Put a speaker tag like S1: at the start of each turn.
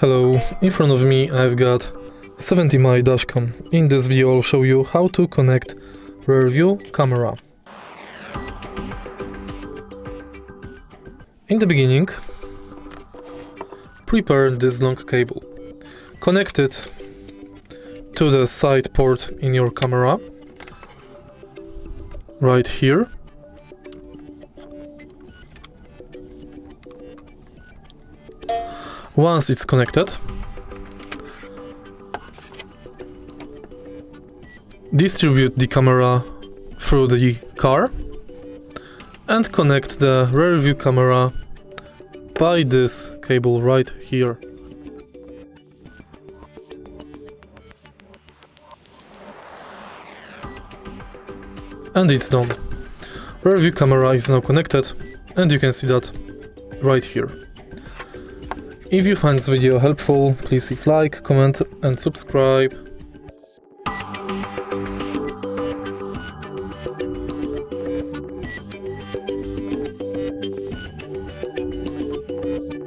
S1: Hello, in front of me I've got 70MAI dashcam. In this video I'll show you how to connect Rearview camera. In the beginning, prepare this long cable. Connect it to the side port in your camera, right here. Once it's connected, distribute the camera through the car and connect the rear view camera by this cable right here. And it's done. Rear view camera is now connected and you can see that right here. If you find this video helpful, please leave like, comment and subscribe.